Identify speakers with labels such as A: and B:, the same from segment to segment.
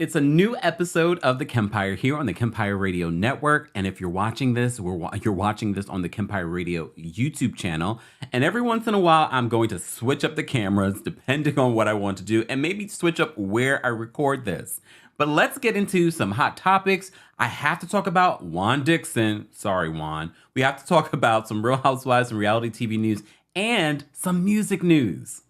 A: It's a new episode of the Kempire here on the Kempire Radio Network. And if you're watching this, you're watching this on the Kempire Radio YouTube channel. And every once in a while, I'm going to switch up the cameras depending on what I want to do and maybe switch up where I record this. But let's get into some hot topics. I have to talk about Juan Dixon. Sorry, Juan. We have to talk about some Real Housewives and reality TV news and some music news.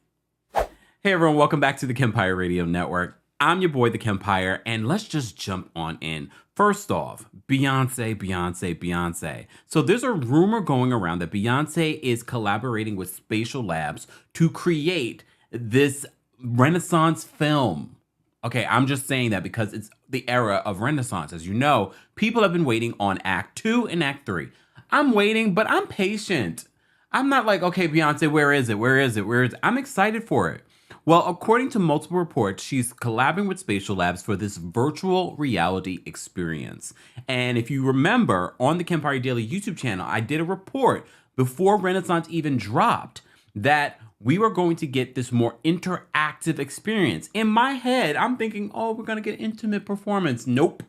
A: Hey everyone, welcome back to the Kempire Radio Network. I'm your boy, the Kempire, and let's just jump on in. First off, Beyonce. So there's a rumor going around that Beyonce is collaborating with Spatial Labs to create this Renaissance film. Okay, I'm just saying that because it's the era of Renaissance. As you know, people have been waiting on Act 2 and Act 3. I'm waiting, but I'm patient. I'm not like, okay, Beyonce, where is it? I'm excited for it. Well, according to multiple reports, she's collabing with Spatial Labs for this virtual reality experience. And if you remember, on the Kempire Daily YouTube channel, I did a report before Renaissance even dropped that we were going to get this more interactive experience. In my head, I'm thinking, oh, we're going to get intimate performance. Nope.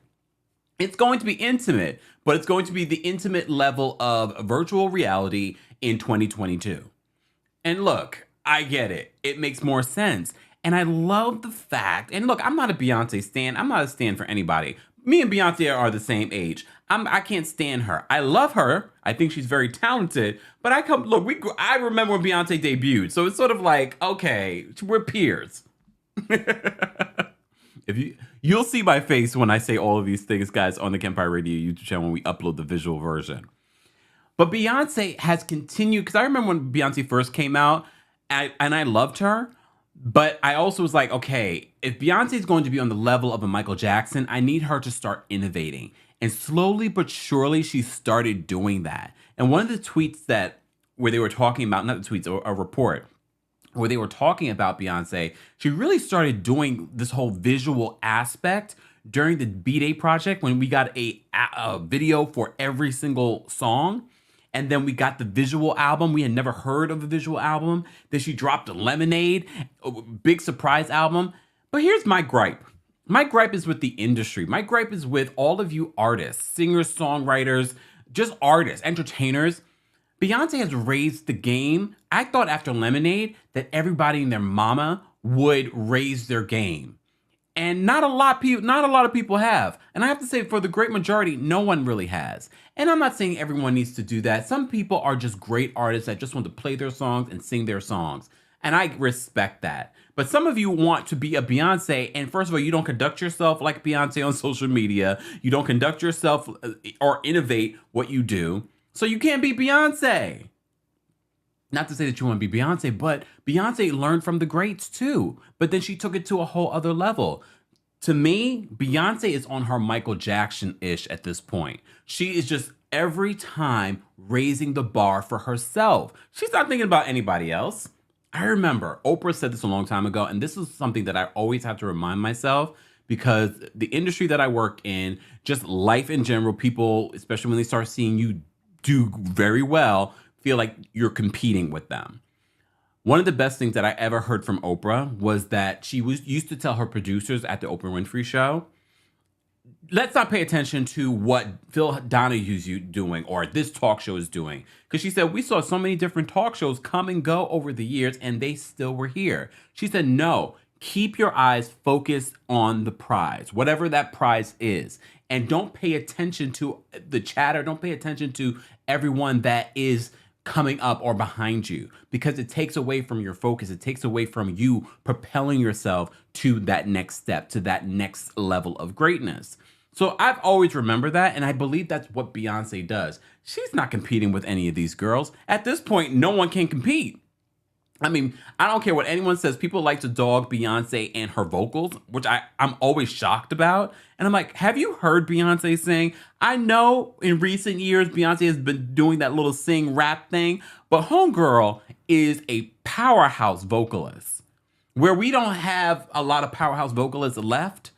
A: It's going to be intimate, but it's going to be the intimate level of virtual reality in 2022. And look, I get it. It makes more sense. And I love the fact, and look, I'm not a Beyonce stan. I'm not a stan for anybody. Me and Beyonce are the same age. I can't stand her. I love her. I think she's very talented. But I remember when Beyonce debuted. So it's sort of like, okay, we're peers. You'll see my face when I say all of these things, guys, on the Kempire Radio YouTube channel when we upload the visual version. But Beyonce has continued, because I remember when Beyonce first came out, and I loved her, but I also was like, okay, if Beyonce is going to be on the level of a Michael Jackson, I need her to start innovating. And slowly but surely, she started doing that. And one of the tweets where they were talking about, not the tweets, a report, where they were talking about Beyonce, she really started doing this whole visual aspect during the B-Day project when we got a video for every single song. And then we got the visual album. We had never heard of a visual album. Then she dropped a Lemonade, a big surprise album. But here's my gripe. My gripe is with the industry. My gripe is with all of you artists, singers, songwriters, just artists, entertainers. Beyonce has raised the game. I thought after Lemonade that everybody and their mama would raise their game. And not a lot of people have. And I have to say, for the great majority, no one really has. And I'm not saying everyone needs to do that. Some people are just great artists that just want to play their songs and sing their songs. And I respect that. But some of you want to be a Beyonce, and first of all, you don't conduct yourself like Beyonce on social media. You don't conduct yourself or innovate what you do. So you can't be Beyonce. Not to say that you want to be Beyonce, but Beyonce learned from the greats too. But then she took it to a whole other level. To me, Beyonce is on her Michael Jackson-ish at this point. She is just every time raising the bar for herself. She's not thinking about anybody else. I remember Oprah said this a long time ago, and this is something that I always have to remind myself because the industry that I work in, just life in general, people, especially when they start seeing you do very well, feel like you're competing with them. One of the best things that I ever heard from Oprah was that she used to tell her producers at the Oprah Winfrey Show, let's not pay attention to what Phil Donahue's doing or this talk show is doing. Because she said, we saw so many different talk shows come and go over the years and they still were here. She said, no, keep your eyes focused on the prize, whatever that prize is. And don't pay attention to the chatter. Don't pay attention to everyone that is coming up or behind you, because it takes away from your focus. It takes away from you propelling yourself to that next step, to that next level of greatness. So I've always remembered that, and I believe that's what Beyonce does. She's not competing with any of these girls. At this point, no one can compete. I mean, I don't care what anyone says. People like to dog Beyonce and her vocals, which I'm always shocked about. And I'm like, have you heard Beyonce sing? I know in recent years, Beyonce has been doing that little sing rap thing, but homegirl is a powerhouse vocalist. Where we don't have a lot of powerhouse vocalists left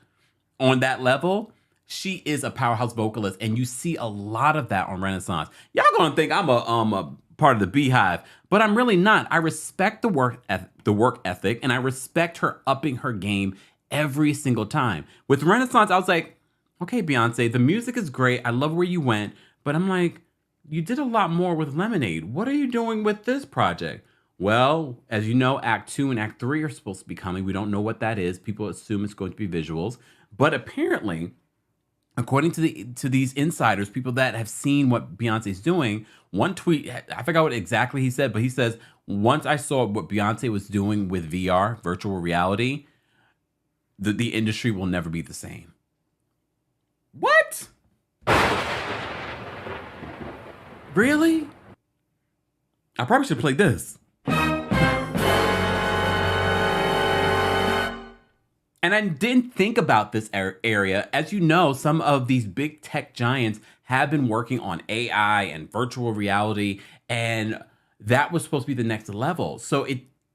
A: on that level, she is a powerhouse vocalist, and you see a lot of that on Renaissance. Y'all gonna think I'm a part of the Beehive, but I'm really not. I respect the work ethic, and I respect her upping her game every single time. With Renaissance, I was like, okay, Beyonce, the music is great. I love where you went. But I'm like, you did a lot more with Lemonade. What are you doing with this project? Well, as you know, Act 2 and Act 3 are supposed to be coming. We don't know what that is. People assume it's going to be visuals. But apparently, according to these insiders, people that have seen what Beyonce's doing, one tweet, I forgot what exactly he said, but he says, once I saw what Beyonce was doing with VR, virtual reality, the industry will never be the same. What? Really? I probably should play this. And I didn't think about this area. As you know, some of these big tech giants have been working on AI and virtual reality, and that was supposed to be the next level. So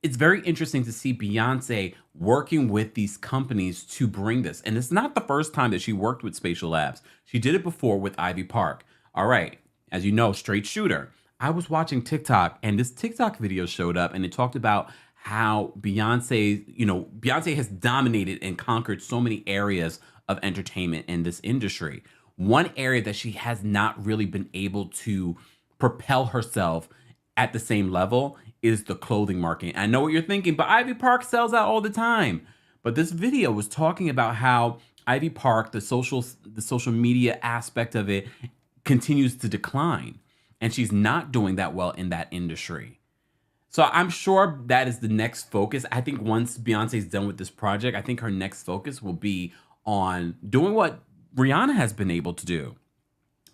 A: it's very interesting to see Beyonce working with these companies to bring this. And it's not the first time that she worked with Spatial Labs. She did it before with Ivy Park. All right, as you know, straight shooter. I was watching TikTok, and this TikTok video showed up, and it talked about how Beyonce has dominated and conquered so many areas of entertainment in this industry. One area that she has not really been able to propel herself at the same level is the clothing market. I know what you're thinking, but Ivy Park sells out all the time. But this video was talking about how Ivy Park, the social media aspect of it, continues to decline. And she's not doing that well in that industry. So I'm sure that is the next focus. I think once Beyonce's done with this project, I think her next focus will be on doing what Rihanna has been able to do.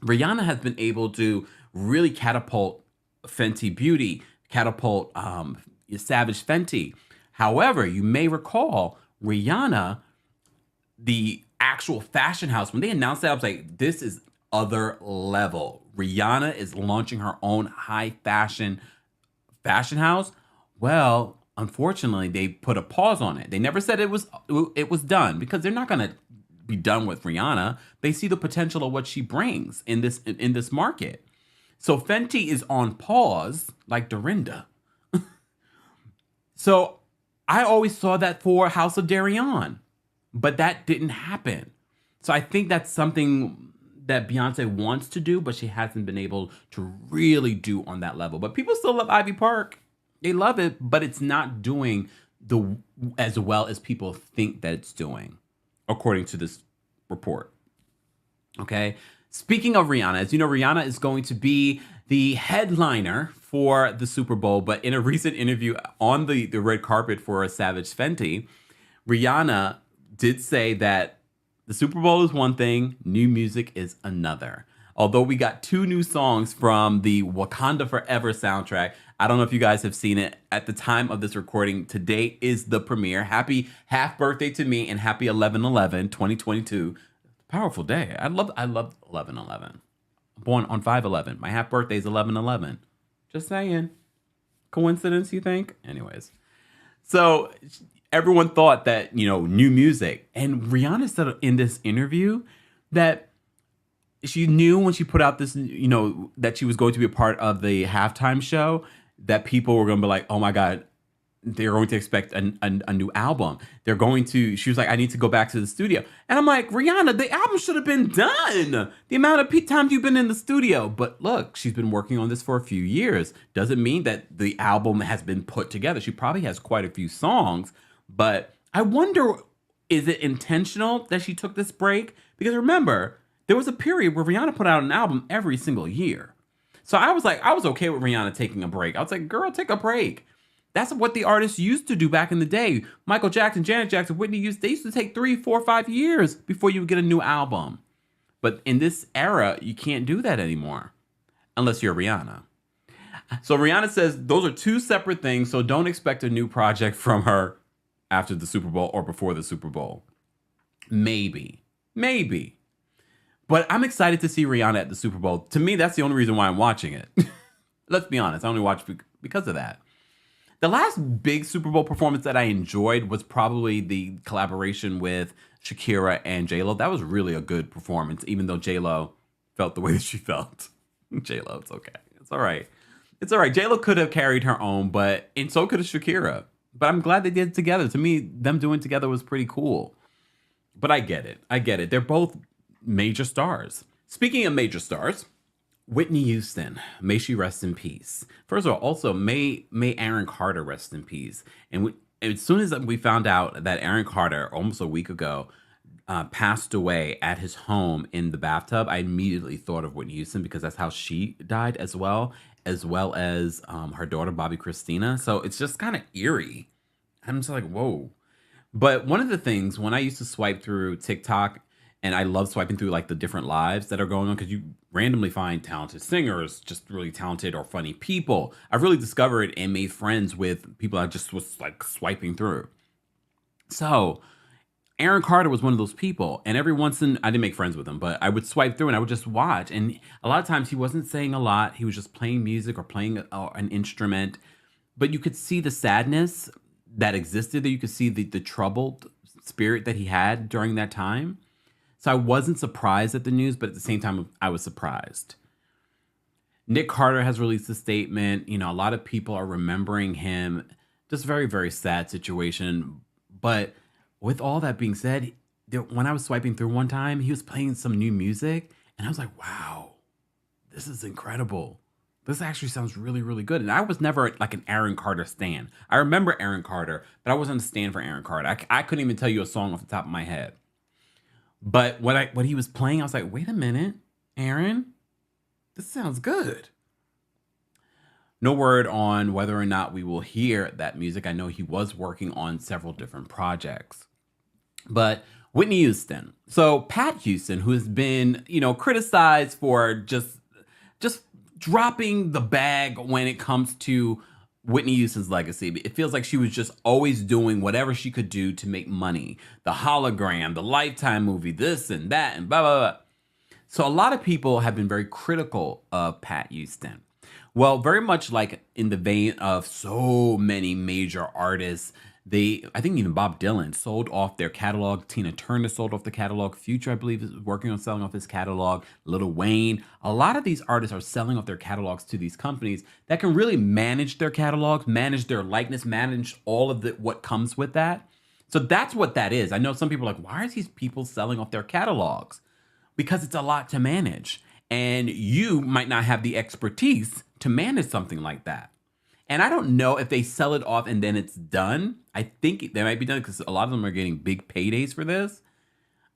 A: Rihanna has been able to really catapult Fenty Beauty, catapult Savage Fenty. However, you may recall Rihanna, the actual fashion house, when they announced that, I was like, this is other level. Rihanna is launching her own high fashion house. Well, unfortunately, they put a pause on it. They never said it was done, because they're not going to be done with Rihanna. They see the potential of what she brings in this market. So Fenty is on pause, like Dorinda. So I always saw that for House of Darion, but that didn't happen. So I think that's something that Beyonce wants to do, but she hasn't been able to really do on that level. But people still love Ivy Park. They love it, but it's not doing as well as people think that it's doing, according to this report. Okay. Speaking of Rihanna, as you know, Rihanna is going to be the headliner for the Super Bowl, but in a recent interview on the red carpet for Savage Fenty, Rihanna did say that the Super Bowl is one thing, new music is another. Although we got 2 new songs from the Wakanda Forever soundtrack. I don't know if you guys have seen it. At the time of this recording, today is the premiere. Happy half birthday to me, and happy 11/11/2022. Powerful day. I love 11/11. Born on 5/11. My half birthday is 11/11. Just saying. Coincidence, you think? Anyways. So everyone thought that, new music. And Rihanna said in this interview that she knew when she put out this, that she was going to be a part of the halftime show, that people were going to be like, oh my God, they're going to expect a new album. She was like, I need to go back to the studio. And I'm like, Rihanna, the album should have been done. The amount of times you've been in the studio. But look, she's been working on this for a few years. Doesn't mean that the album has been put together. She probably has quite a few songs. But I wonder, is it intentional that she took this break? Because remember, there was a period where Rihanna put out an album every single year. So I was okay with Rihanna taking a break. I was like, girl, take a break. That's what the artists used to do back in the day. Michael Jackson, Janet Jackson, Whitney Houston, they used to take 3, 4, 5 years before you would get a new album. But in this era, you can't do that anymore unless you're Rihanna. So Rihanna says those are 2 separate things, so don't expect a new project from her after the Super Bowl or before the Super Bowl. Maybe. But I'm excited to see Rihanna at the Super Bowl. To me, that's the only reason why I'm watching it. Let's be honest. I only watch because of that. The last big Super Bowl performance that I enjoyed was probably the collaboration with Shakira and J-Lo. That was really a good performance, even though J-Lo felt the way that she felt. J-Lo, it's okay. It's all right. J-Lo could have carried her own, and so could have Shakira. But I'm glad they did it together. To me, them doing it together was pretty cool. But I get it. I get it. They're both major stars. Speaking of major stars, Whitney Houston, may she rest in peace. First of all, also may Aaron Carter rest in peace. And as soon as we found out that Aaron Carter, almost a week ago, passed away at his home in the bathtub, I immediately thought of Whitney Houston because that's how she died as well as her daughter Bobby Christina. So it's just kind of eerie. I'm just like, whoa. But one of the things when I used to swipe through TikTok, and I love swiping through like the different lives that are going on because you randomly find talented singers, just really talented or funny people. I've really discovered and made friends with people I just was like swiping through. So Aaron Carter was one of those people, and every once in I didn't make friends with him, but I would swipe through and I would just watch. And a lot of times he wasn't saying a lot; he was just playing music or playing an instrument. But you could see the sadness that existed there. You could see the troubled spirit that he had during that time. So I wasn't surprised at the news, but at the same time, I was surprised. Nick Carter has released a statement. You know, a lot of people are remembering him. Just very, very sad situation. But with all that being said, when I was swiping through one time, he was playing some new music. And I was like, wow, this is incredible. This actually sounds really, really good. And I was never like an Aaron Carter stan. I remember Aaron Carter, but I wasn't a stan for Aaron Carter. I couldn't even tell you a song off the top of my head. But what he was playing, I was like, wait a minute, Aaron, this sounds good. No word on whether or not we will hear that music. I know he was working on several different projects. But Whitney Houston. So Pat Houston, who has been, criticized for just dropping the bag when it comes to Whitney Houston's legacy. It feels like she was just always doing whatever she could do to make money. The hologram, the Lifetime movie, this and that, and blah, blah, blah. So a lot of people have been very critical of Pat Houston. Well, very much like in the vein of so many major artists, I think even Bob Dylan sold off their catalog. Tina Turner sold off the catalog. Future, I believe, is working on selling off his catalog. Lil Wayne. A lot of these artists are selling off their catalogs to these companies that can really manage their catalogs, manage their likeness, manage all of what comes with that. So that's what that is. I know some people are like, why are these people selling off their catalogs? Because it's a lot to manage. And you might not have the expertise to manage something like that. And I don't know if they sell it off and then it's done. I think they might be done because a lot of them are getting big paydays for this.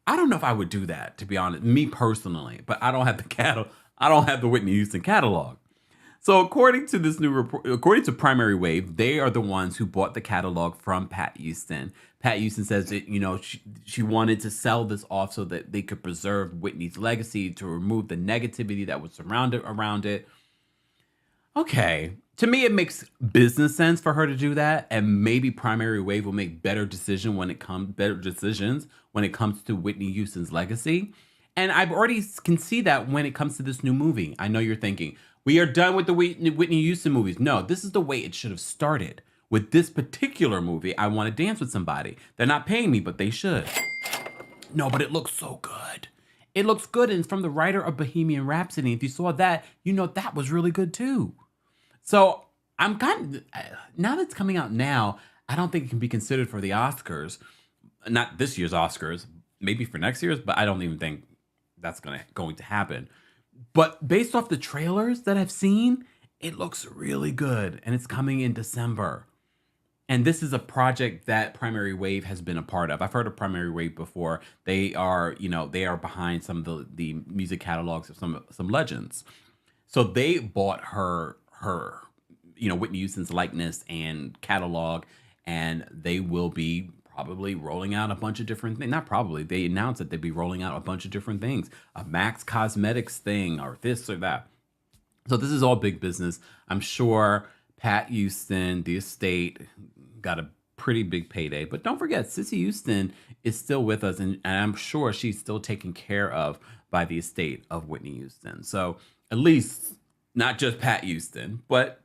A: I don't know if I would do that, to be honest, me personally. But I don't have the Whitney Houston catalog. So according to this new report, according to Primary Wave, they are the ones who bought the catalog from Pat Houston. Pat Houston says that, she wanted to sell this off so that they could preserve Whitney's legacy, to remove the negativity that was surrounded around it. Okay. To me, it makes business sense for her to do that, and maybe Primary Wave will make better decisions when it comes to Whitney Houston's legacy. And I've already can see that when it comes to this new movie. I know you're thinking, we are done with the Whitney Houston movies. No, this is the way it should have started. With this particular movie, I Want to Dance with Somebody. They're not paying me, but they should. No, but it looks so good. It looks good, and it's from the writer of Bohemian Rhapsody. If you saw that, that was really good too. So I'm now that it's coming out now, I don't think it can be considered for the Oscars. Not this year's Oscars, maybe for next year's, but I don't even think that's going to happen. But based off the trailers that I've seen, it looks really good, and it's coming in December. And this is a project that Primary Wave has been a part of. I've heard of Primary Wave before. They are behind some of the music catalogs of some legends. So they bought her Whitney Houston's likeness and catalog, and they will be probably rolling out a bunch of different things. Not probably, they announced that they'd be rolling out a bunch of different things, a Max Cosmetics thing or this or that. So this is all big business. I'm sure Pat Houston, the estate, got a pretty big payday. But don't forget, Sissy Houston is still with us, and I'm sure she's still taken care of by the estate of Whitney Houston. So at least not just Pat Houston, but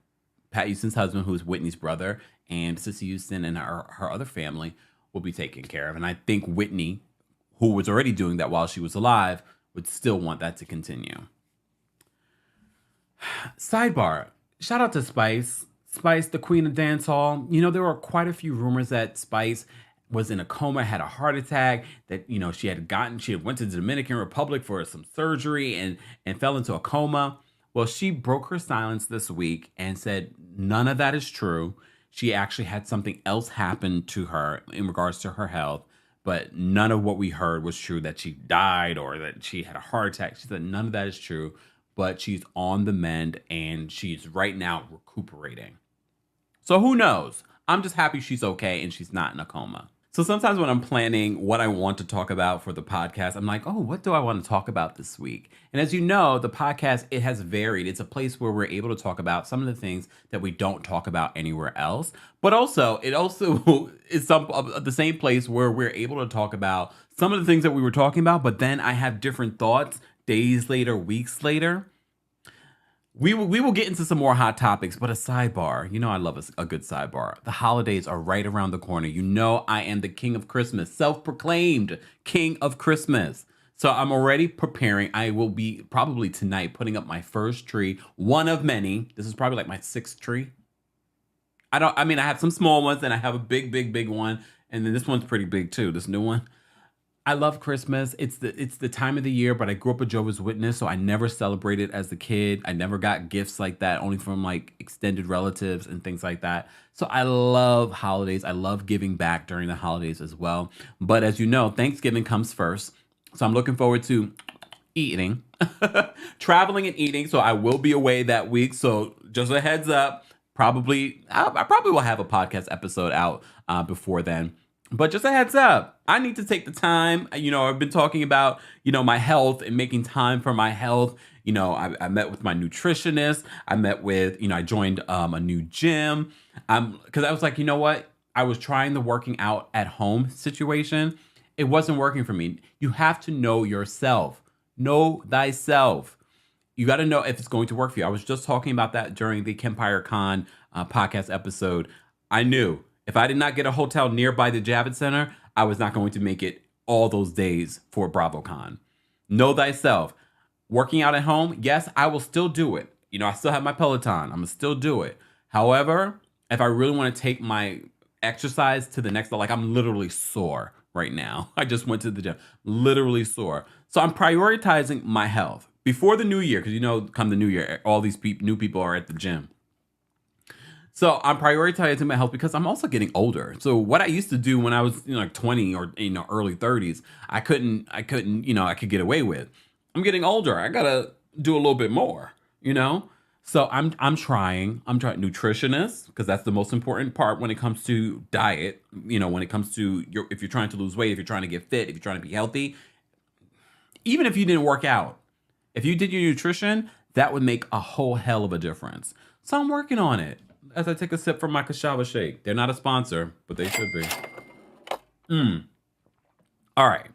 A: Pat Houston's husband, who is Whitney's brother, and Sissy Houston and her other family will be taken care of. And I think Whitney, who was already doing that while she was alive, would still want that to continue. Sidebar, shout out to Spice. Spice, the queen of dancehall. There were quite a few rumors that Spice was in a coma, had a heart attack, that she had went to the Dominican Republic for some surgery and fell into a coma. Well, she broke her silence this week and said none of that is true. She actually had something else happen to her in regards to her health, but none of what we heard was true, that she died or that she had a heart attack. She said none of that is true, but she's on the mend and she's right now recuperating. So who knows? I'm just happy she's okay and she's not in a coma. So sometimes when I'm planning what I want to talk about for the podcast, I'm like, oh, what do I want to talk about this week? And as you know, the podcast, it has varied. It's a place where we're able to talk about some of the things that we don't talk about anywhere else. But also, it also is the same place where we're able to talk about some of the things that we were talking about, but then I have different thoughts days later, weeks later. We will get into some more hot topics, but a sidebar. I love a good sidebar. The holidays are right around the corner. I am the king of Christmas, self-proclaimed king of Christmas. So I'm already preparing. I will be probably tonight putting up my first tree, one of many. This is probably like my 6th tree. I have some small ones and I have a big one. And then this one's pretty big too, this new one. I love Christmas. It's the time of the year, but I grew up a Jehovah's Witness, so I never celebrated as a kid. I never got gifts like that, only from like extended relatives and things like that. So I love holidays. I love giving back during the holidays as well. But as you know, Thanksgiving comes first. So I'm looking forward to eating, traveling and eating. So I will be away that week. So just a heads up, I probably will have a podcast episode out before then. But just a heads up, I need to take the time. I've been talking about, my health and making time for my health. I met with my nutritionist. I met with, I joined a new gym. Because I was like, you know what? I was trying the working out at home situation. It wasn't working for me. You have to know yourself. Know thyself. You got to know if it's going to work for you. I was just talking about that during the Kempire Con podcast episode. I knew if I did not get a hotel nearby the Javits Center, I was not going to make it all those days for BravoCon. Know thyself. Working out at home, yes, I will still do it. I still have my Peloton. I'm going to still do it. However, if I really want to take my exercise to the next level, like I'm literally sore right now. I just went to the gym. Literally sore. So I'm prioritizing my health. Before the new year, because come the new year, all these new people are at the gym. So I'm prioritizing my health because I'm also getting older. So what I used to do when I was like 20 or early 30s, I could get away with. I'm getting older. I gotta do a little bit more, So I'm trying nutritionist, because that's the most important part when it comes to diet. When it comes to if you're trying to lose weight, if you're trying to get fit, if you're trying to be healthy, even if you didn't work out, if you did your nutrition, that would make a whole hell of a difference. So I'm working on it. As I take a sip from my Kashava shake. They're not a sponsor, but they should be. All right.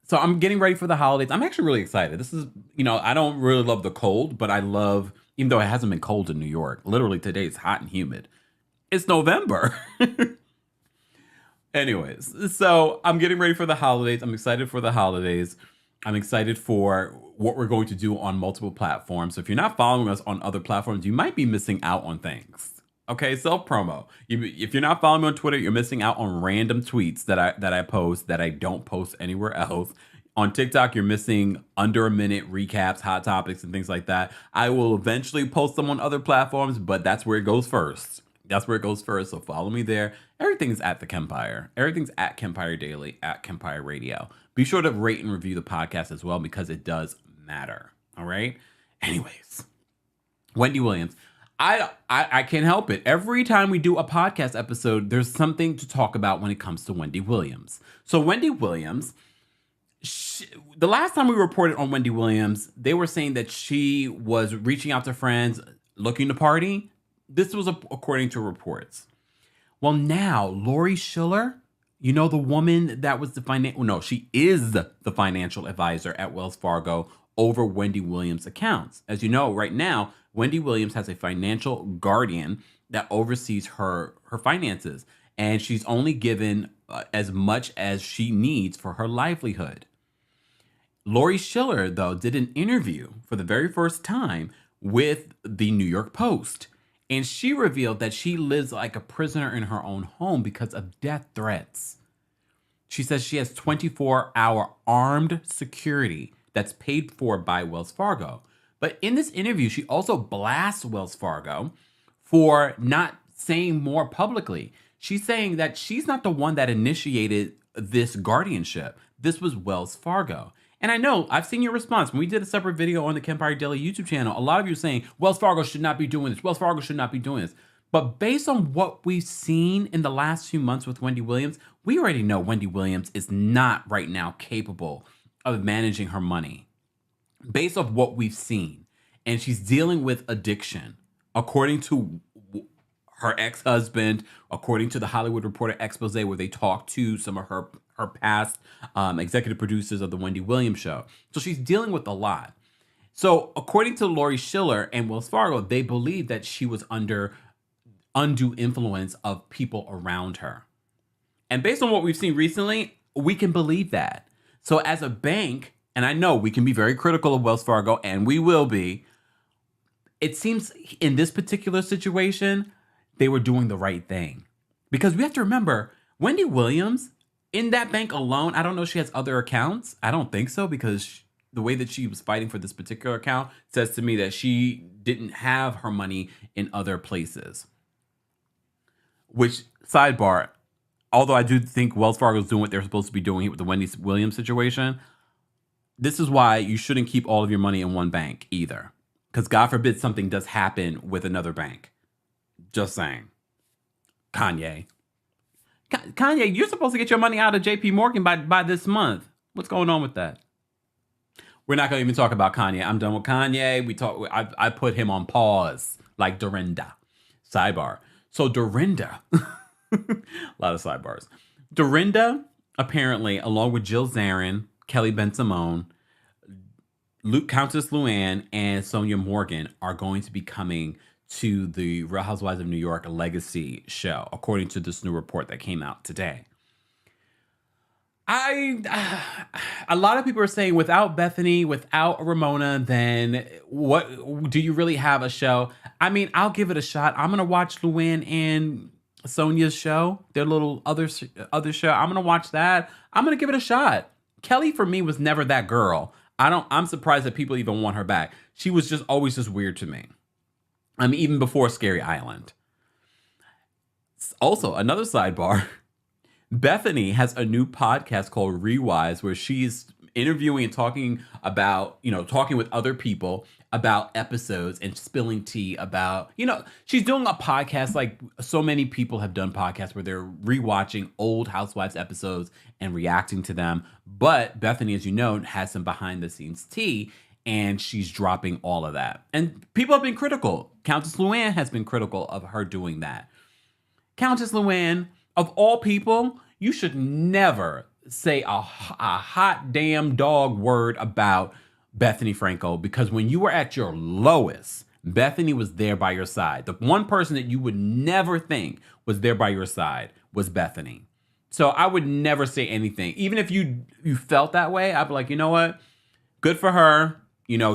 A: So I'm getting ready for the holidays. I'm actually really excited. This is, I don't really love the cold, but I love, even though it hasn't been cold in New York, literally today it's hot and humid. It's November. Anyways, so I'm getting ready for the holidays. I'm excited for the holidays. I'm excited for what we're going to do on multiple platforms. So if you're not following us on other platforms, you might be missing out on things. Okay, self-promo. If you're not following me on Twitter, you're missing out on random tweets that I post that I don't post anywhere else. On TikTok, you're missing under a minute recaps, hot topics, and things like that. I will eventually post them on other platforms, but that's where it goes first. So follow me there. Everything's at the Kempire. Everything's at Kempire Daily, at Kempire Radio. Be sure to rate and review the podcast as well, because it does matter. All right? Anyways, Wendy Williams. I can't help it. Every time we do a podcast episode, there's something to talk about when it comes to Wendy Williams. So Wendy Williams, the last time we reported on Wendy Williams, they were saying that she was reaching out to friends, looking to party. This was according to reports. Well, now Lori Schiller, the woman that was she is the financial advisor at Wells Fargo over Wendy Williams' accounts. As you know, right now, Wendy Williams has a financial guardian that oversees her finances, and she's only given as much as she needs for her livelihood. Lori Schiller, though, did an interview for the very first time with the New York Post, And she revealed that she lives like a prisoner in her own home because of death threats. She says she has 24-hour armed security that's paid for by Wells Fargo. But in this interview, she also blasts Wells Fargo for not saying more publicly. She's saying that she's not the one that initiated this guardianship. This was Wells Fargo. And I know, I've seen your response. When we did a separate video on the Kempire Daily YouTube channel, a lot of you are saying, Wells Fargo should not be doing this. Wells Fargo should not be doing this. But based on what we've seen in the last few months with Wendy Williams, we already know Wendy Williams is not right now capable of managing her money. Based off what we've seen. And she's dealing with addiction. According to her ex-husband, according to the Hollywood Reporter expose where they talked to some of her past executive producers of the Wendy Williams show. So she's dealing with a lot. So according to Lori Schiller and Wells Fargo, they believe that she was under undue influence of people around her. And based on what we've seen recently, we can believe that. So as a bank, and I know we can be very critical of Wells Fargo, and we will be, it seems in this particular situation, they were doing the right thing. Because we have to remember, Wendy Williams, in that bank alone, I don't know if she has other accounts. I don't think so, because the way that she was fighting for this particular account says to me that she didn't have her money in other places. Which, sidebar, although I do think Wells Fargo is doing what they're supposed to be doing with the Wendy Williams situation, this is why you shouldn't keep all of your money in one bank either. Because God forbid something does happen with another bank. Just saying. Kanye, you're supposed to get your money out of JP Morgan by this month. What's going on with that? We're not going to even talk about Kanye. I'm done with Kanye. I put him on pause, like Dorinda. Sidebar. So Dorinda, a lot of sidebars. Dorinda, apparently, along with Jill Zarin, Kelly Ben-Simone, Countess Luann, and Sonia Morgan are going to be coming to the Real Housewives of New York Legacy show, according to this new report that came out today. A lot of people are saying without Bethany, without Ramona, then what do you really have a show? I mean, I'll give it a shot. I'm gonna watch Luann and Sonia's show, their little other show. I'm gonna watch that. I'm gonna give it a shot. Kelly for me was never that girl. I'm surprised that people even want her back. She was just always just weird to me. I mean, even before Scary Island. Also, another sidebar. Bethany has a new podcast called Rewise, where she's interviewing and talking about, talking with other people about episodes and spilling tea about, she's doing a podcast like so many people have done podcasts where they're rewatching old Housewives episodes and reacting to them. But Bethany, as you know, has some behind the scenes tea, and she's dropping all of that. And people have been critical. Countess Luann has been critical of her doing that. Countess Luann, of all people, you should never say a hot damn dog word about Bethany Frankel, because when you were at your lowest, Bethany was there by your side. The one person that you would never think was there by your side was Bethany. So I would never say anything. Even if you felt that way, I'd be like, you know what? Good for her.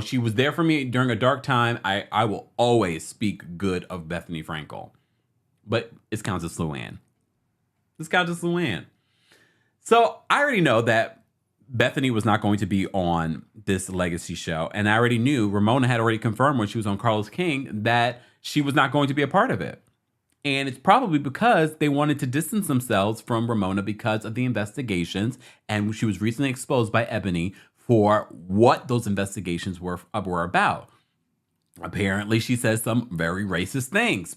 A: She was there for me during a dark time. I will always speak good of Bethany Frankel. But it's Countess Luann. It's Countess Luann. So I already know that Bethany was not going to be on this legacy show. And I already knew Ramona had already confirmed when she was on Carlos King that she was not going to be a part of it. And it's probably because they wanted to distance themselves from Ramona because of the investigations. And she was recently exposed by Ebony for what those investigations were about. Apparently, she says some very racist things.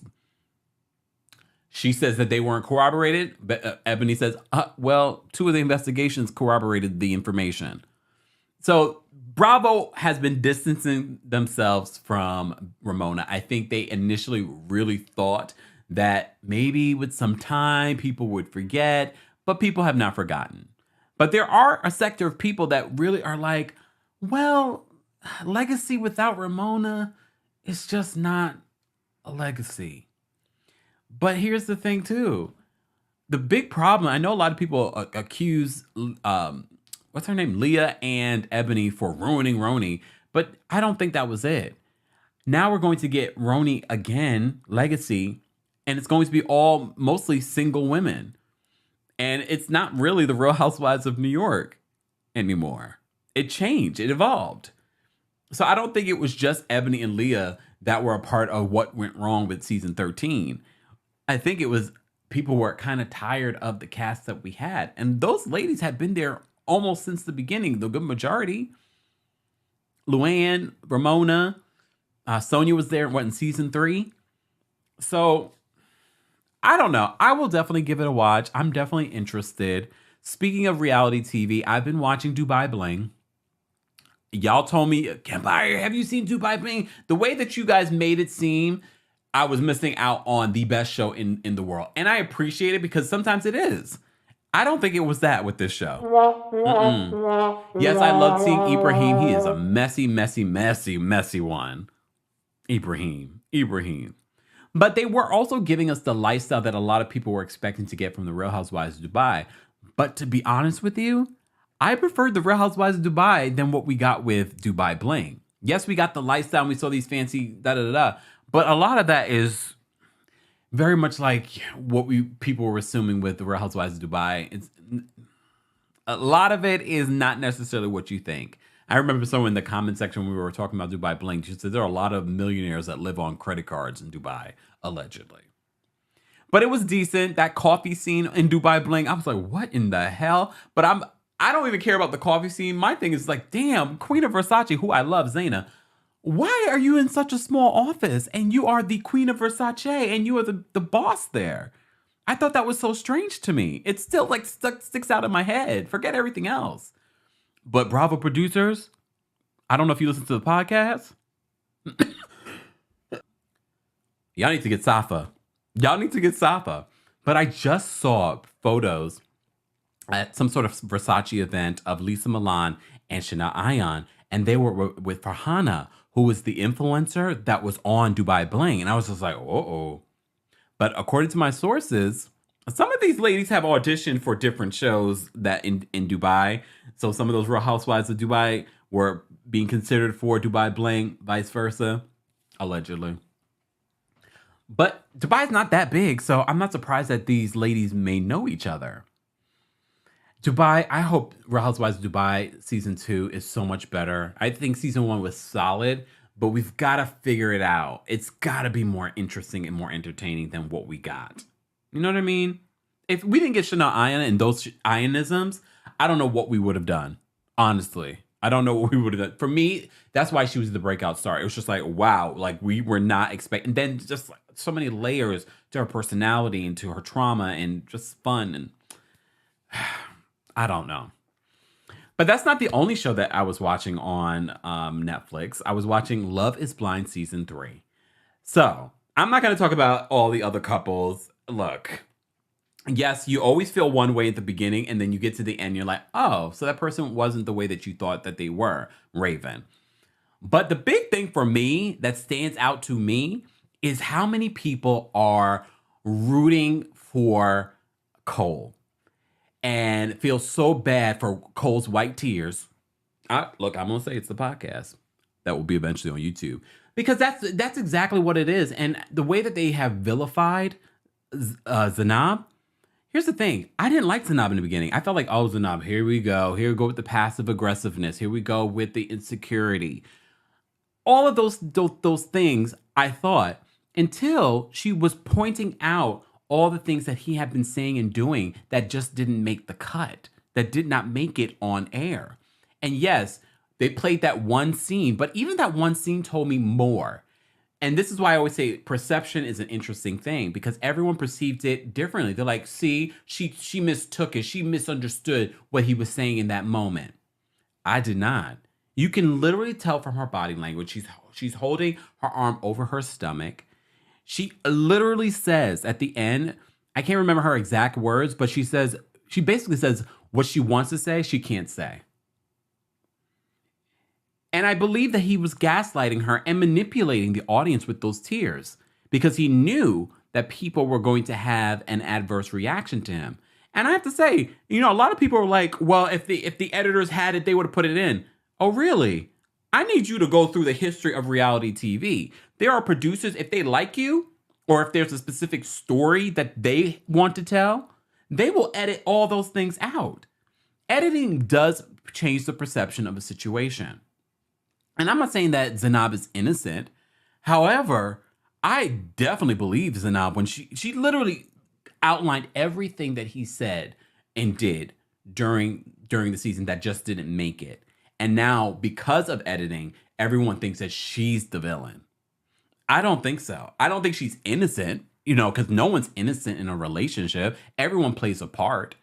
A: She says that they weren't corroborated. But Ebony says, well, 2 of the investigations corroborated the information. So Bravo has been distancing themselves from Ramona. I think they initially really thought that maybe with some time people would forget, but people have not forgotten. But there are a sector of people that really are like, well, legacy without Ramona is just not a legacy. But here's the thing, too. The big problem, I know a lot of people accuse, what's her name? Leah and Ebony for ruining Roni. But I don't think that was it. Now we're going to get Roni again, Legacy, and it's going to be all mostly single women. And it's not really the Real Housewives of New York anymore. It changed. It evolved. So I don't think it was just Ebony and Leah that were a part of what went wrong with season 13. I think it was people were kind of tired of the cast that we had. And those ladies had been there almost since the beginning, the good majority. Luann, Ramona, Sonia was there, in season 3? So, I don't know. I will definitely give it a watch. I'm definitely interested. Speaking of reality TV, I've been watching Dubai Bling. Y'all told me, Kempire, have you seen Dubai Bling? The way that you guys made it seem, I was missing out on the best show in the world. And I appreciate it because sometimes it is. I don't think it was that with this show. Yes, I love seeing Ibrahim. He is a messy, messy, messy, messy one. Ibrahim. But they were also giving us the lifestyle that a lot of people were expecting to get from the Real Housewives of Dubai. But to be honest with you, I preferred the Real Housewives of Dubai than what we got with Dubai Bling. Yes, we got the lifestyle and we saw these fancy da-da-da-da. But a lot of that is very much like what people were assuming with the Real Housewives of Dubai. A lot of it is not necessarily what you think. I remember someone in the comment section when we were talking about Dubai Bling, she said there are a lot of millionaires that live on credit cards in Dubai, allegedly. But it was decent. That coffee scene in Dubai Bling, I was like, what in the hell? But I don't even care about the coffee scene. My thing is like, damn, Queen of Versace, who I love, Zaina, why are you in such a small office and you are the Queen of Versace and you are the boss there? I thought that was so strange to me. It still like sticks out in my head. Forget everything else. But Bravo producers, I don't know if you listen to the podcast. Y'all need to get Safa. But I just saw photos at some sort of Versace event of Lisa Milan and Shania Ayan. And they were with Farhana, who was the influencer that was on Dubai Bling. And I was just like, uh-oh. But according to my sources, some of these ladies have auditioned for different shows that in Dubai. So some of those Real Housewives of Dubai were being considered for Dubai Bling, vice versa, allegedly. But Dubai's not that big, so I'm not surprised that these ladies may know each other. Dubai, I hope Real Housewives of Dubai season 2 is so much better. I think season 1 was solid, but we've got to figure it out. It's got to be more interesting and more entertaining than what we got. You know what I mean? If we didn't get Shania Ayan and those Ayanisms, I don't know what we would have done. Honestly, I don't know what we would have done. For me, that's why she was the breakout star. It was just like, wow, like we were not expecting. Then just like so many layers to her personality and to her trauma and just fun. And I don't know. But that's not the only show that I was watching on Netflix. I was watching Love is Blind season 3. So I'm not going to talk about all the other couples. Look, yes, you always feel one way at the beginning, and then you get to the end, you're like, oh, so that person wasn't the way that you thought that they were, Raven. But the big thing for me that stands out to me is how many people are rooting for Cole and feel so bad for Cole's white tears. Look, I'm going to say it's the podcast that will be eventually on YouTube. Because that's exactly what it is. And the way that they have vilified Zanab, here's the thing. I didn't like Zanab in the beginning. I felt like, oh, Zanab, here we go. Here we go with the passive aggressiveness. Here we go with the insecurity. All of those things, I thought, until she was pointing out all the things that he had been saying and doing that just didn't make the cut, that did not make it on air. And yes, they played that one scene, but even that one scene told me more. And this is why I always say perception is an interesting thing, because everyone perceived it differently. They're like, see, she mistook it. She misunderstood what he was saying in that moment. I did not. You can literally tell from her body language. She's holding her arm over her stomach. She literally says at the end, I can't remember her exact words, but she basically says what she wants to say, she can't say. And I believe that he was gaslighting her and manipulating the audience with those tears because he knew that people were going to have an adverse reaction to him. And I have to say, a lot of people are like, well, if the editors had it, they would have put it in. Oh, really? I need you to go through the history of reality TV. There are producers, if they like you, or if there's a specific story that they want to tell, they will edit all those things out. Editing does change the perception of a situation. And I'm not saying that Zanab is innocent. However, I definitely believe Zanab when she literally outlined everything that he said and did during the season that just didn't make it. And now, because of editing, everyone thinks that she's the villain. I don't think so. I don't think she's innocent, because no one's innocent in a relationship. Everyone plays a part.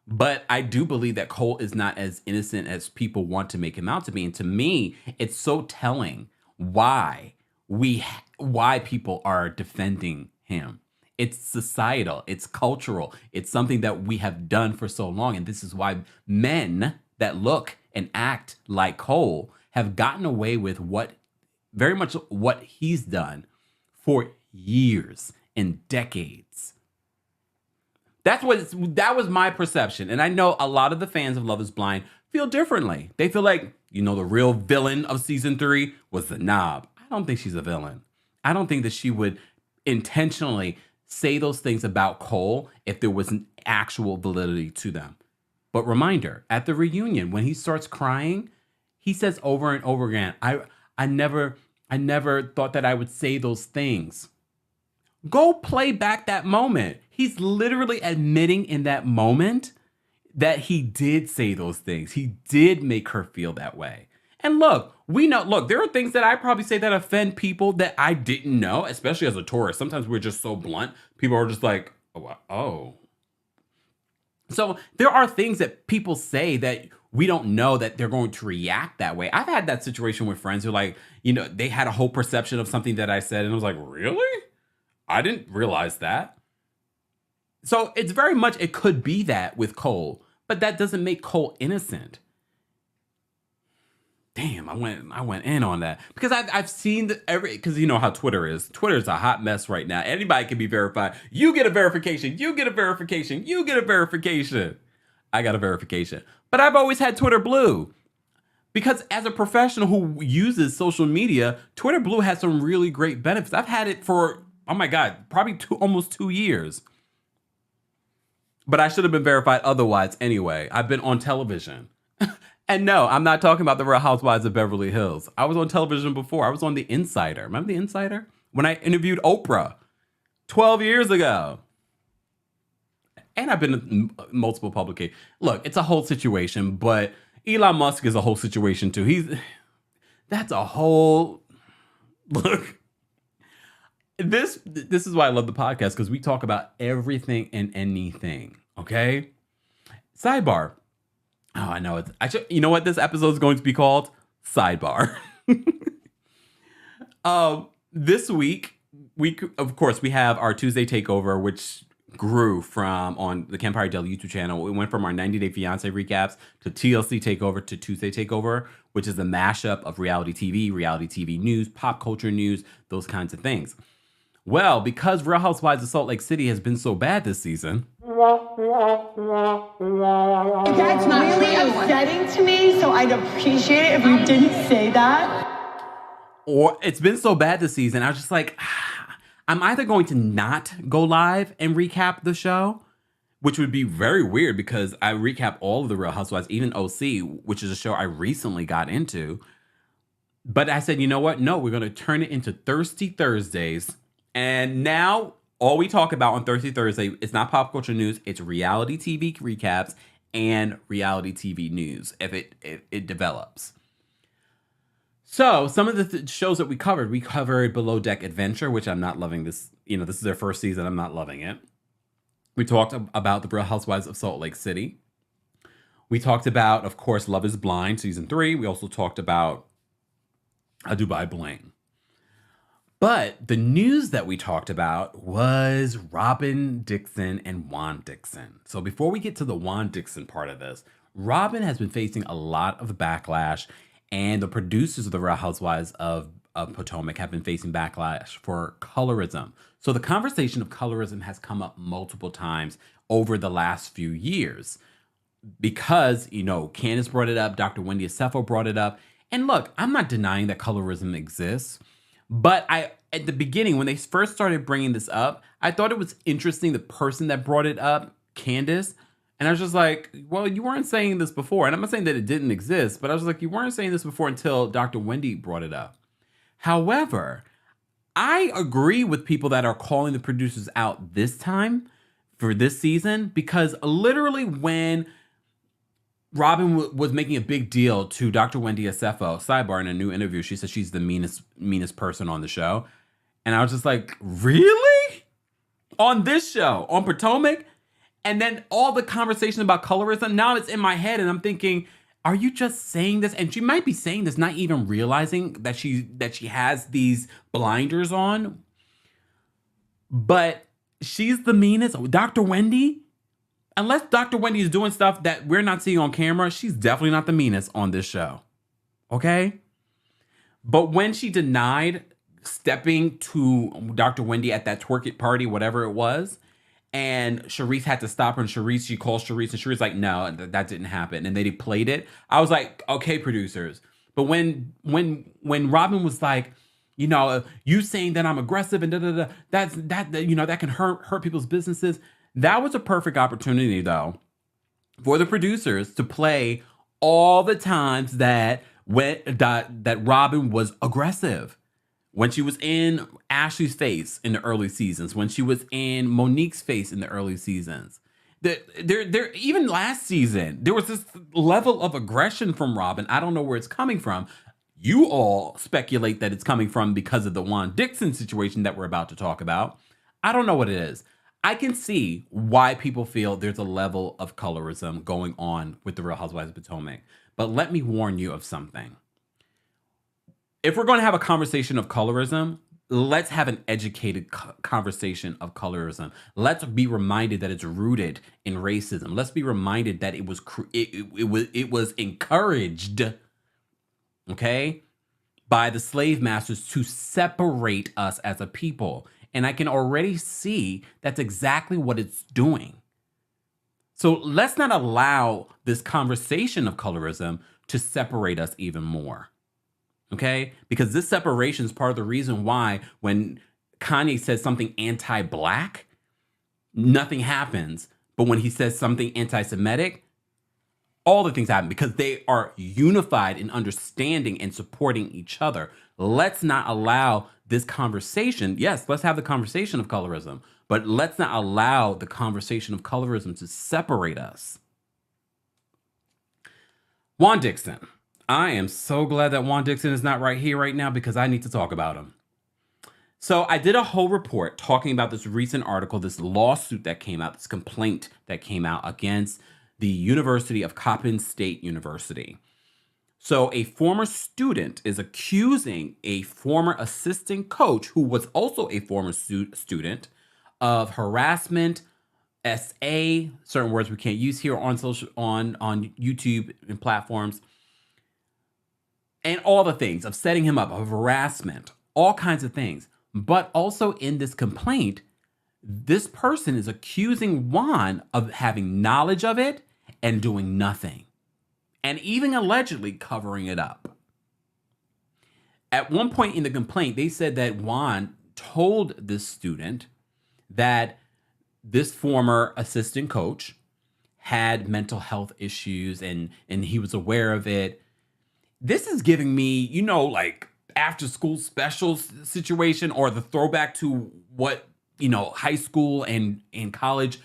A: But I do believe that Cole is not as innocent as people want to make him out to be. And to me, it's so telling why people are defending him. It's societal, it's cultural, it's something that we have done for so long. And this is why men that look and act like Cole have gotten away with very much what he's done for years and decades. That was my perception. And I know a lot of the fans of Love is Blind feel differently. They feel like, the real villain of season 3 was Zanab. I don't think she's a villain. I don't think that she would intentionally say those things about Cole if there was an actual validity to them. But reminder, at the reunion, when he starts crying, he says over and over again, I never thought that I would say those things. Go play back that moment. He's literally admitting in that moment that he did say those things. He did make her feel that way. And look, there are things that I probably say that offend people that I didn't know, especially as a tourist. Sometimes we're just so blunt. People are just like, oh. So there are things that people say that we don't know that they're going to react that way. I've had that situation with friends who they had a whole perception of something that I said. And I was like, really? I didn't realize that. So it's very much, it could be that with Cole, but that doesn't make Cole innocent. Damn, I went in on that because I've seen because you know how Twitter is. Twitter is a hot mess right now. Anybody can be verified. You get a verification. You get a verification. You get a verification. I got a verification, but I've always had Twitter Blue because as a professional who uses social media, Twitter Blue has some really great benefits. I've had it for, oh my God, probably almost 2 years. But I should have been verified otherwise anyway. I've been on television. And no, I'm not talking about the Real Housewives of Beverly Hills. I was on television before. I was on The Insider. Remember The Insider? When I interviewed Oprah 12 years ago. And I've been in multiple publications. Look, it's a whole situation, but Elon Musk is a whole situation too. That's a whole, look. This is why I love the podcast, because we talk about everything and anything, okay? Sidebar. Oh, I know. You know what this episode is going to be called? Sidebar. This week, of course, we have our Tuesday takeover, which grew from on the Kempire Daily YouTube channel. We went from our 90 Day Fiancé recaps to TLC takeover to Tuesday takeover, which is a mashup of reality TV news, pop culture news, those kinds of things. Well, because Real Housewives of Salt Lake City has been so bad this season.
B: That's really upsetting to me, so I'd appreciate it if you didn't say that.
A: Or it's been so bad this season, I was just like, I'm either going to not go live and recap the show, which would be very weird because I recap all of the Real Housewives, even OC, which is a show I recently got into. But I said, you know what? No, we're going to turn it into Thirsty Thursdays. And now all we talk about on Thirsty Thursday, it's not pop culture news, it's reality TV recaps and reality TV news if it develops. So some of the shows that we covered Below Deck Adventure, which I'm not loving this. This is their first season. I'm not loving it. We talked about the Real Housewives of Salt Lake City. We talked about, of course, Love is Blind, season 3. We also talked about Dubai Bling. But the news that we talked about was Robyn Dixon and Juan Dixon. So before we get to the Juan Dixon part of this, Robyn has been facing a lot of backlash, and the producers of the Real Housewives of Potomac have been facing backlash for colorism. So the conversation of colorism has come up multiple times over the last few years because, Candace brought it up, Dr. Wendy Williams brought it up, And look, I'm not denying that colorism exists, but at the beginning, when they first started bringing this up, I thought it was interesting, the person that brought it up, Candace. And I was just like, well, you weren't saying this before. And I'm not saying that it didn't exist, but I was like, you weren't saying this before until Dr. Wendy brought it up. However, I agree with people that are calling the producers out this time for this season, because literally when Robyn was making a big deal to Dr. Wendy Asefo, sidebar, in a new interview, she said she's the meanest person on the show. And I was just like, really? On this show, on Potomac? And then all the conversation about colorism, now it's in my head and I'm thinking, are you just saying this? And she might be saying this, not even realizing that she has these blinders on. But she's the meanest. Dr. Wendy, unless Dr. Wendy is doing stuff that we're not seeing on camera, she's definitely not the meanest on this show. Okay? But when she denied stepping to Dr. Wendy at that twerk it party, whatever it was, and Charisse had to stop her, and she calls Charisse, and Charisse's like, no, that didn't happen. And they played it. I was like, okay, producers. But when Robyn was like, you know, you saying that I'm aggressive and that can hurt people's businesses. That was a perfect opportunity, though, for the producers to play all the times that Robyn was aggressive. When she was in Ashley's face in the early seasons, when she was in Monique's face in the early seasons. There even last season, there was this level of aggression from Robyn. I don't know where it's coming from. You all speculate that it's coming from because of the Juan Dixon situation that we're about to talk about. I don't know what it is. I can see why people feel there's a level of colorism going on with the Real Housewives of Potomac. But let me warn you of something. If we're going to have a conversation of colorism, let's have an educated conversation of colorism. Let's be reminded that it's rooted in racism. Let's be reminded that it was encouraged, okay, by the slave masters to separate us as a people. And I can already see that's exactly what it's doing. So let's not allow this conversation of colorism to separate us even more. Okay? Because this separation is part of the reason why when Kanye says something anti-Black, nothing happens. But when he says something anti-Semitic, all the things happen because they are unified in understanding and supporting each other. Let's not allow this conversation. Yes, let's have the conversation of colorism, but let's not allow the conversation of colorism to separate us. Juan Dixon. I am so glad that Juan Dixon is not right here right now because I need to talk about him. So I did a whole report talking about this recent article, this lawsuit that came out, this complaint that came out against the University of Coppin State University. So a former student is accusing a former assistant coach who was also a former student of harassment, SA, certain words we can't use here on YouTube and platforms, and all the things of setting him up, of harassment, all kinds of things. But also in this complaint, this person is accusing Juan of having knowledge of it and doing nothing, and even allegedly covering it up. At one point in the complaint, they said that Juan told this student that this former assistant coach had mental health issues and he was aware of it. This is giving me, like after school specials situation or the throwback to what, high school and college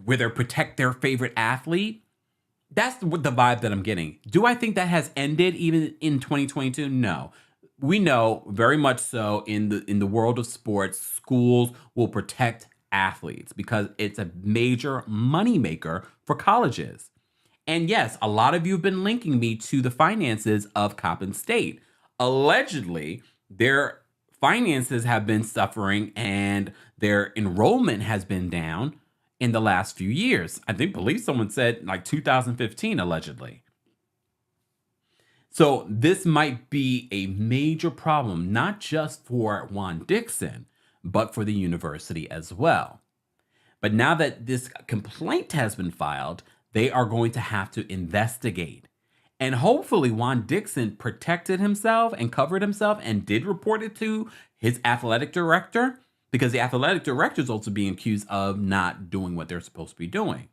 A: where they protect their favorite athlete. That's the vibe that I'm getting. Do I think that has ended even in 2022? No. We know very much so in the world of sports, schools will protect athletes because it's a major moneymaker for colleges. And yes, a lot of you have been linking me to the finances of Coppin State. Allegedly, their finances have been suffering and their enrollment has been down in the last few years. I believe someone said like 2015, allegedly. So this might be a major problem, not just for Juan Dixon, but for the university as well. But now that this complaint has been filed, they are going to have to investigate. And hopefully Juan Dixon protected himself and covered himself and did report it to his athletic director, because the athletic director is also being accused of not doing what they're supposed to be doing.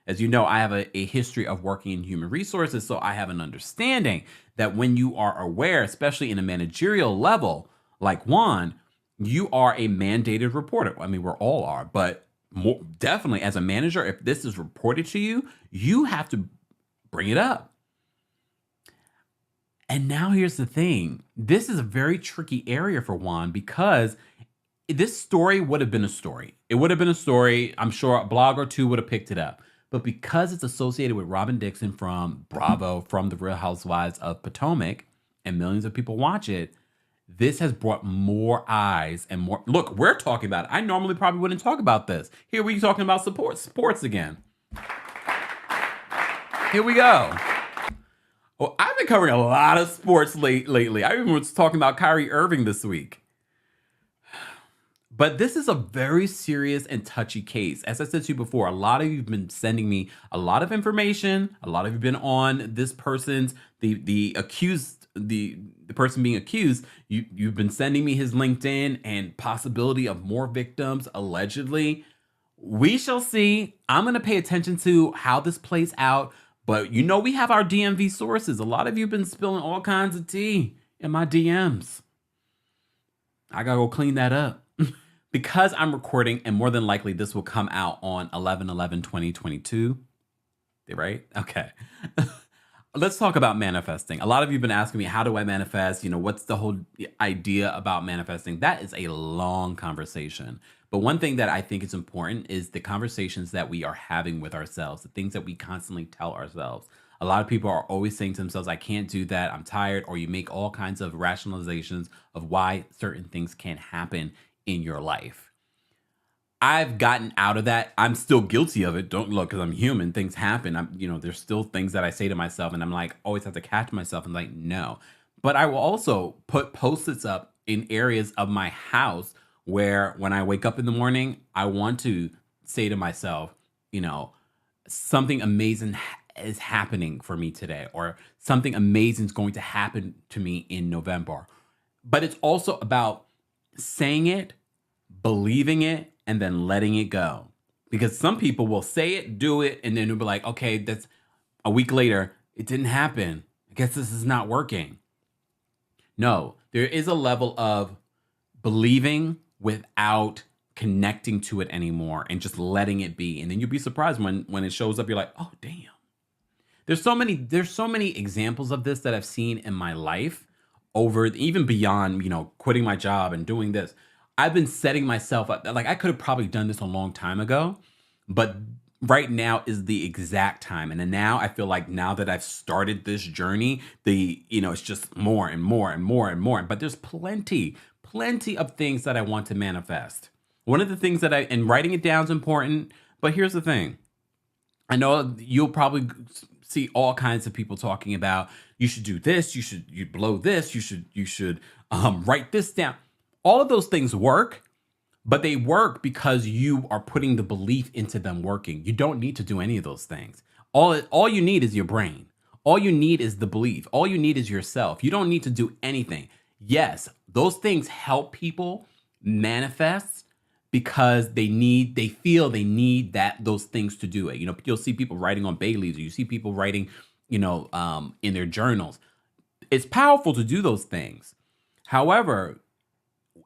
A: As you know, I have a history of working in human resources, so I have an understanding that when you are aware, especially in a managerial level like Juan, you are a mandated reporter. I mean, we all are, but more, definitely as a manager, if this is reported to you, you have to bring it up. And now here's the thing. This is a very tricky area for Juan, because this story would have been a story. It would have been a story. I'm sure a blog or two would have picked it up. But because it's associated with Robyn Dixon from Bravo, from the Real Housewives of Potomac, and millions of people watch it, this has brought more eyes and more. Look, we're talking about it. I normally probably wouldn't talk about this. Here we're talking about sports again. Here we go. Well, I've been covering a lot of sports lately. I even was talking about Kyrie Irving this week. But this is a very serious and touchy case. As I said to you before, a lot of you have been sending me a lot of information. A lot of you have been on this person's, the person being accused. You've been sending me his LinkedIn and possibility of more victims, allegedly. We shall see. I'm going to pay attention to how this plays out. But you know, we have our DMV sources. A lot of you have been spilling all kinds of tea in my DMs. I got to go clean that up. Because I'm recording, and more than likely this will come out on 11/11/2022. Right? Okay. Let's talk about manifesting. A lot of you have been asking me, how do I manifest? You know, what's the whole idea about manifesting? That is a long conversation. But one thing that I think is important is the conversations that we are having with ourselves, the things that we constantly tell ourselves. A lot of people are always saying to themselves, I can't do that, I'm tired, or you make all kinds of rationalizations of why certain things can't happen in your life. I've gotten out of that. I'm still guilty of it. Don't look, because I'm human. Things happen. There's still things that I say to myself, and I'm like, always have to catch myself and like, no. But I will also put Post-its up in areas of my house where when I wake up in the morning, I want to say to myself, something amazing is happening for me today, or something amazing is going to happen to me in November. But it's also about saying it, believing it, and then letting it go. Because some people will say it, do it, and then they'll be like, okay, that's a week later, it didn't happen. I guess this is not working. No, there is a level of believing without connecting to it anymore and just letting it be. And then you'll be surprised when it shows up, you're like, oh, damn. There's so many examples of this that I've seen in my life, over even beyond, quitting my job and doing this. I've been setting myself up. Like, I could have probably done this a long time ago, but right now is the exact time. And then now I feel like, now that I've started this journey, it's just more and more and more and more. But there's plenty of things that I want to manifest. One of the things and writing it down is important, but here's the thing. I know you'll probably see all kinds of people talking about, you should do this, you blow this, you should write this down. All of those things work, but they work because you are putting the belief into them working. You don't need to do any of those things. All you need is your brain. All you need is the belief. All you need is yourself. You don't need to do anything. Yes, those things help people manifest because they feel they need those things to do it. You'll see people writing on bay leaves, or you see people writing, in their journals. It's powerful to do those things. However,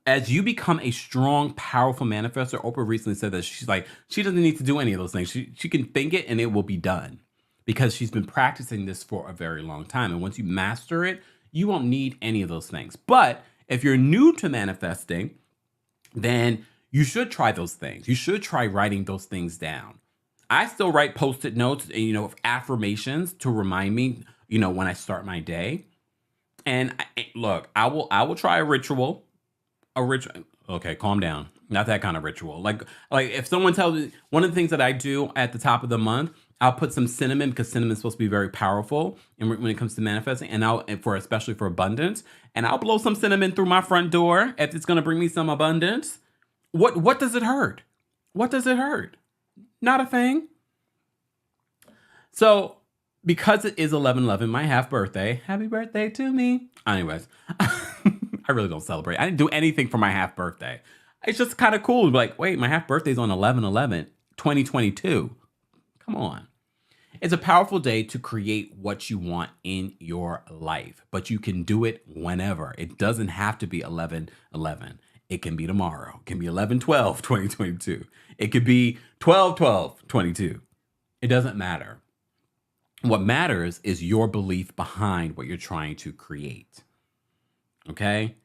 A: as you become a strong, powerful manifestor, Oprah recently said that she's like, she doesn't need to do any of those things. She can think it and it will be done, because she's been practicing this for a very long time. And once you master it, you won't need any of those things. But if you're new to manifesting, then you should try those things. You should try writing those things down. I still write Post-it notes, affirmations to remind me, when I start my day. And look, I will try a ritual. Okay, calm down. Not that kind of ritual. Like if someone tells me, one of the things that I do at the top of the month, I'll put some cinnamon, because cinnamon is supposed to be very powerful, and when it comes to manifesting, and especially for abundance, and I'll blow some cinnamon through my front door if it's going to bring me some abundance. What does it hurt? What does it hurt? Not a thing. So because it is 11/11, my half birthday. Happy birthday to me. Anyways, I really don't celebrate. I didn't do anything for my half birthday. It's just kind of cool. Like, wait, my half birthday's on 11/11, 2022. Come on. It's a powerful day to create what you want in your life, but you can do it whenever. It doesn't have to be 11/11. It can be tomorrow. It can be 11/12, 2022. It could be 12/12, 22. It doesn't matter. What matters is your belief behind what you're trying to create. Okay?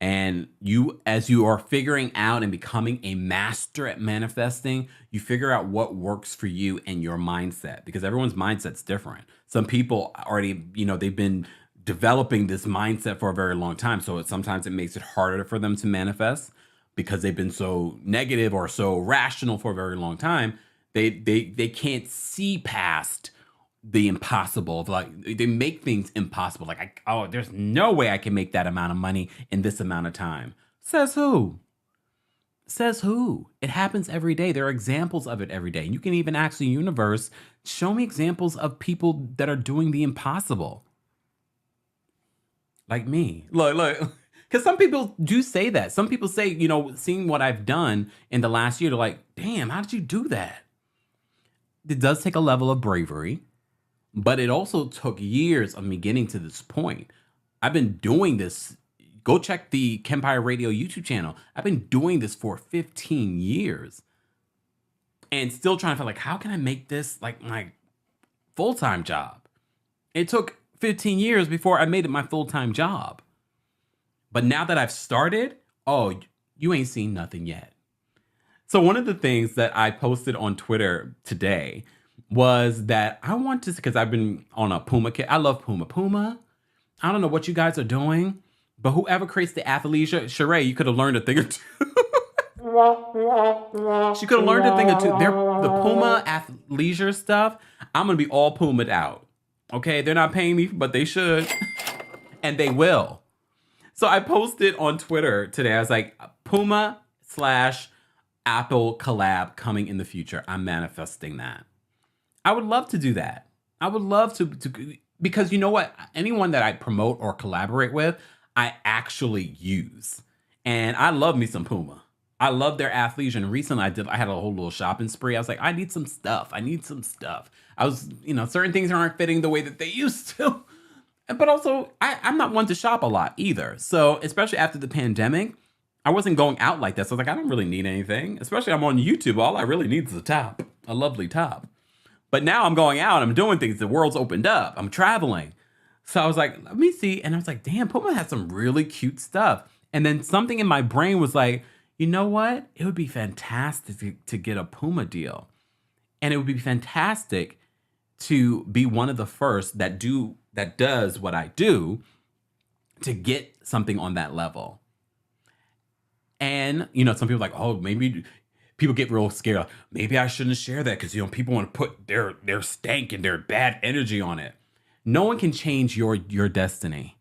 A: And you, as you are figuring out and becoming a master at manifesting, you figure out what works for you and your mindset, because everyone's mindset's different. Some people already, they've been developing this mindset for a very long time. So sometimes it makes it harder for them to manifest because they've been so negative or so rational for a very long time. They can't see past the impossible. Like, they make things impossible. Like, there's no way I can make that amount of money in this amount of time. Says who? Says who? It happens every day. There are examples of it every day. You can even ask the universe, show me examples of people that are doing the impossible. Like me. Look. Because some people do say that. Some people say, seeing what I've done in the last year, they're like, damn, how did you do that? It does take a level of bravery. But it also took years of me getting to this point. I've been doing this. Go check the Kempire Radio YouTube channel. I've been doing this for 15 years. And still trying to feel like, how can I make this like my full-time job? It took 15 years before I made it my full-time job. But now that I've started, you ain't seen nothing yet. So one of the things that I posted on Twitter today was that I want to, because I've been on a Puma kick. I love Puma. Puma, I don't know what you guys are doing, but whoever creates the athleisure, Sheree, you could have learned a thing or two. She could have learned a thing or two. The Puma athleisure stuff, I'm going to be all Puma'd out. Okay, they're not paying me, but they should. And they will. So I posted on Twitter today, I was like, Puma / Apple collab coming in the future. I'm manifesting that. I would love to do that. I would love to because you know what? Anyone that I promote or collaborate with, I actually use. And I love me some Puma. I love their athleisure. And recently I had a whole little shopping spree. I was like, I need some stuff. I was, certain things aren't fitting the way that they used to. But also, I'm not one to shop a lot either. So especially after the pandemic, I wasn't going out like that. So I was like, I don't really need anything. Especially I'm on YouTube. All I really need is a top, a lovely top. But now I'm going out, I'm doing things, the world's opened up, I'm traveling. So I was like, let me see. And I was like, damn, Puma has some really cute stuff. And then something in my brain was like, you know what? It would be fantastic to get a Puma deal. And it would be fantastic to be one of the first that does what I do to get something on that level. And, some people are like, oh, maybe people get real scared. Like, maybe I shouldn't share that because, people want to put their stank and their bad energy on it. No one can change your destiny.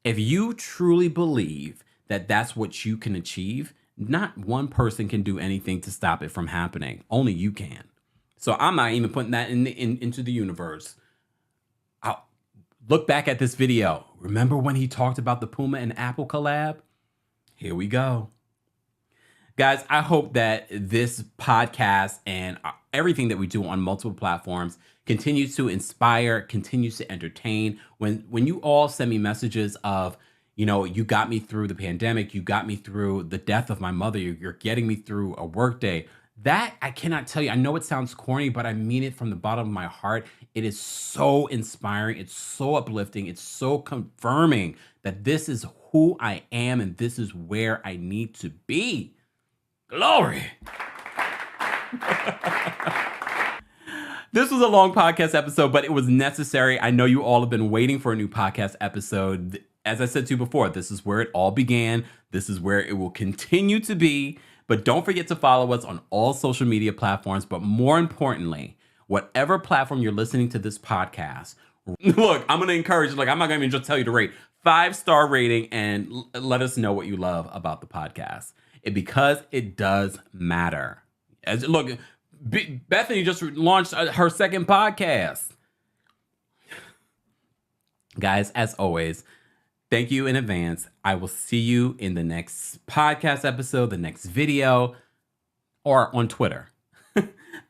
A: If you truly believe that that's what you can achieve, not one person can do anything to stop it from happening. Only you can. So I'm not even putting that into the universe. I'll look back at this video. Remember when he talked about the Puma and Apple collab? Here we go. Guys, I hope that this podcast and everything that we do on multiple platforms continues to inspire, continues to entertain. When you all send me messages of, you got me through the pandemic, you got me through the death of my mother, you're getting me through a work day, that I cannot tell you. I know it sounds corny, but I mean it from the bottom of my heart. It is so inspiring. It's so uplifting. It's so confirming that this is who I am and this is where I need to be. Glory. This was a long podcast episode, but it was necessary. I know you all have been waiting for a new podcast episode. As I said to you before, this is where it all began. This is where it will continue to be. But don't forget to follow us on all social media platforms. But more importantly, whatever platform you're listening to this podcast, look, I'm going to encourage you. Like, I'm not going to even just tell you to rate 5-star rating and let us know what you love about the podcast. Because it does matter. Look, Bethany just launched her second podcast. Guys, as always, thank you in advance. I will see you in the next podcast episode, the next video, or on Twitter.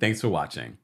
A: Thanks for watching.